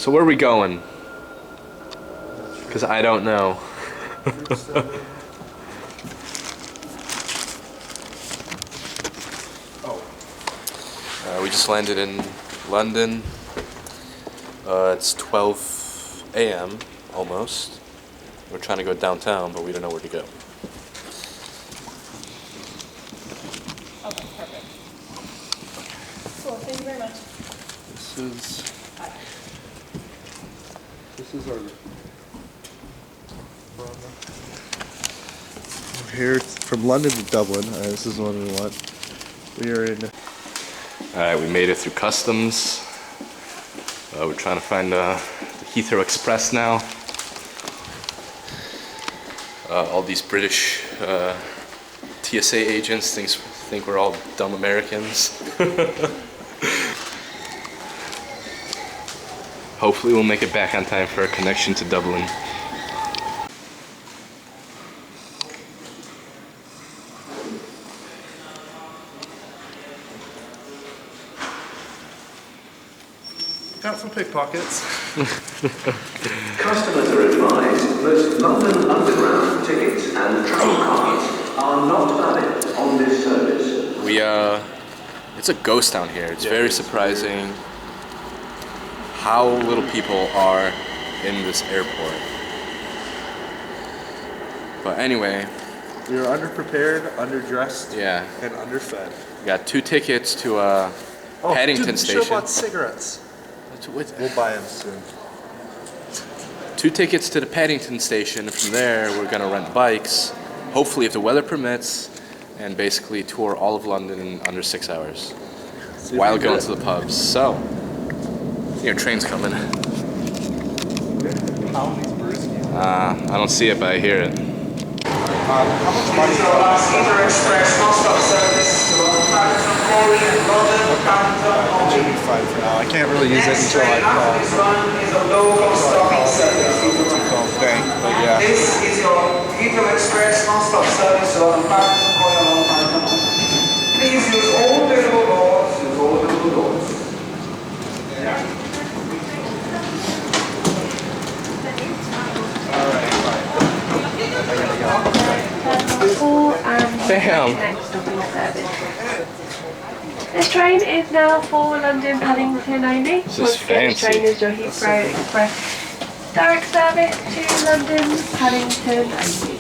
So where are we going? Because I don't know. We just landed in London. It's 12 a.m. almost. We're trying to go downtown, but we don't know where to go. Okay, perfect. Cool, thank you very much. This is our. We're here from London to Dublin. This is the one we want. We are in. Alright, we made it through customs. We're trying to find the Heathrow Express now. All these British TSA agents think we're all dumb Americans. Hopefully we'll make it back on time for our connection to Dublin. Got some pickpockets. Customers are advised that London Underground tickets and travel cards are not valid on this service. It's a ghost town here. It's very surprising how little people are in this airport. But anyway. We are underprepared, underdressed, and underfed. We got 2 tickets to Paddington Station. We should have bought cigarettes. We'll buy them soon. 2 tickets to the Paddington Station. From there, we're gonna rent bikes, hopefully if the weather permits, and basically tour all of London in under 6 hours while going to the pubs. So, train's coming. I don't see it, but I hear it. How much money? Heathrow Express non-stop service to Paddington, Corey, and London, It should be fine for now. I can't really use it until I call. This run is a low-cost stopping service. Bank, but yeah. This is your Heathrow Express non-stop service to Paddington, Corey, and London. Please use all available doors. Use all available doors. Damn. This train is now for London Paddington only. This is fancy. The train is your Heathrow Express direct service to London Paddington only.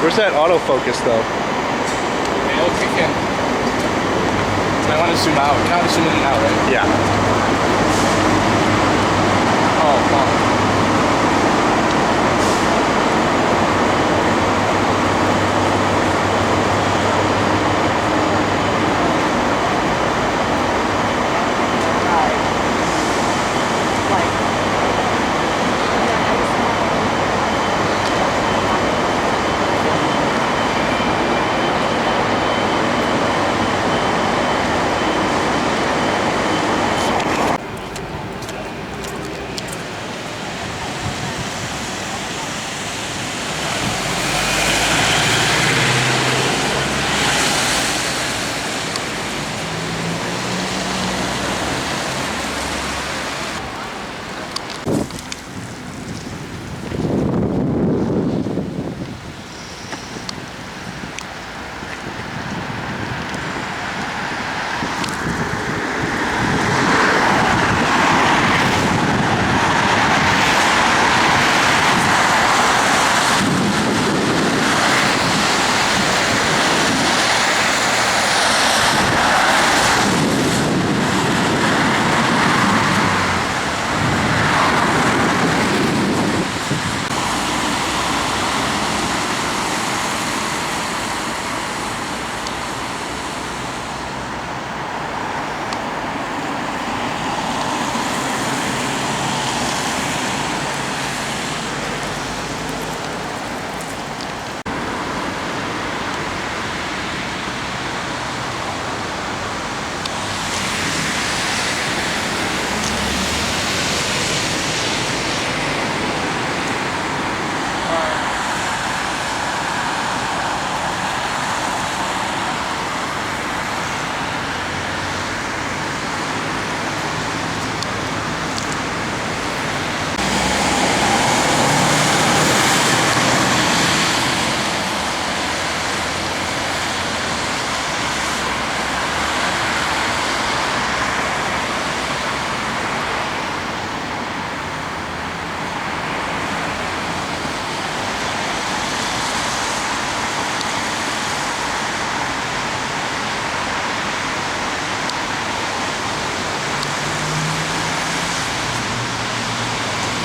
Where's that autofocus though? It'll kick in. I want to zoom out. You want to zoom in and out, right? Yeah. Oh, fuck.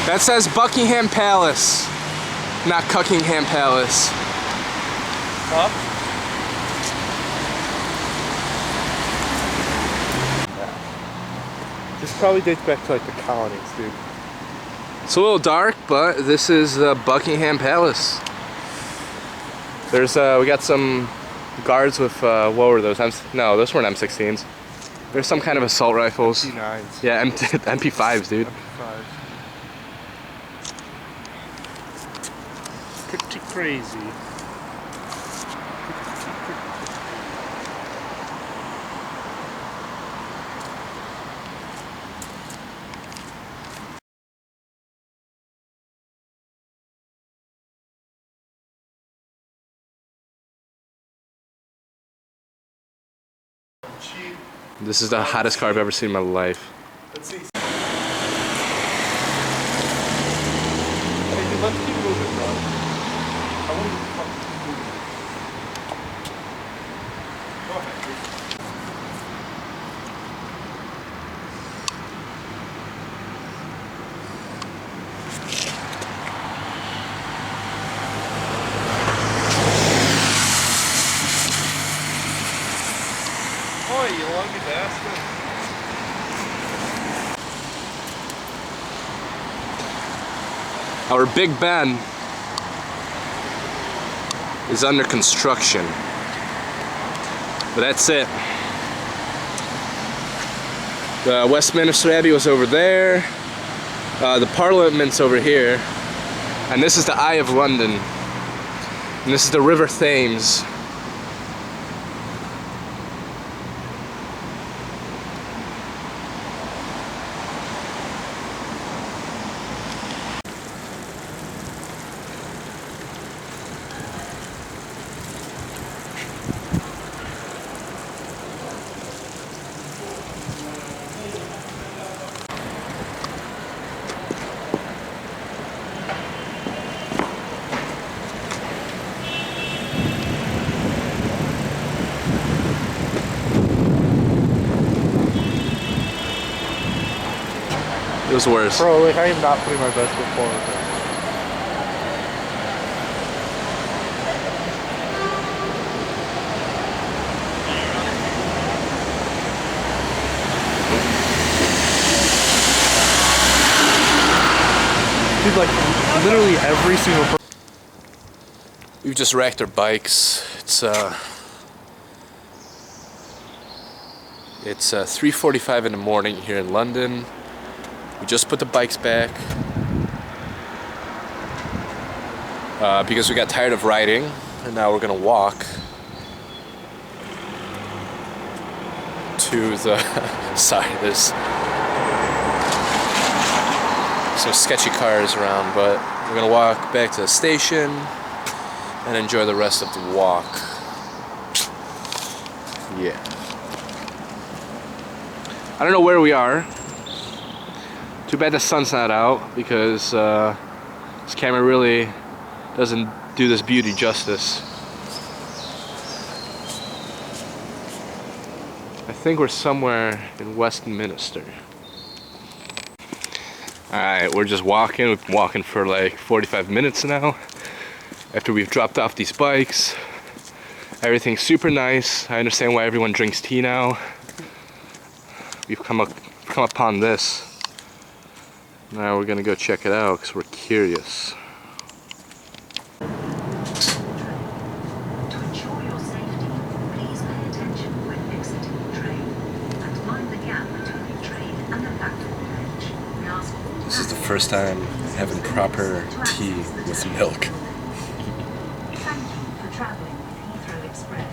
That says Buckingham Palace, not Cuckingham Palace. Huh? This probably dates back to like the colonies, dude. It's a little dark, but this is the Buckingham Palace. There's we got some guards with what were those? No, those weren't M16s. There's some kind of assault rifles. MP9s. Yeah, MP5s, dude. MP5s. Pretty crazy. This is the hottest car I've ever seen in my life. Let's see. Hey, dude, let's keep moving, bro. I wonder what the fuck is moving. Go ahead, dude. Oh, you lucky bastard. Our Big Ben is under construction. But that's it. The Westminster Abbey was over there. The Parliament's over here. And this is the Eye of London. And this is the River Thames. It was worse. Bro, like, I am not putting my best foot forward. Dude, like, literally every single person. We've just wrecked our bikes. It's 3:45 in the morning here in London. We just put the bikes back because we got tired of riding, and now we're gonna walk to the side. There's some sketchy cars around, but we're gonna walk back to the station and enjoy the rest of the walk. Yeah. I don't know where we are. Too bad the sun's not out, because this camera really doesn't do this beauty justice. I think we're somewhere in Westminster. Alright, we're just walking. We've been walking for like 45 minutes now. After we've dropped off these bikes. Everything's super nice. I understand why everyone drinks tea now. We've come upon this. Now we're gonna go check it out because we're curious. To ensure your safety, please pay attention when exiting the train and mind the gap between the train and the platform edge. We ask all This is the first time having proper tea with milk.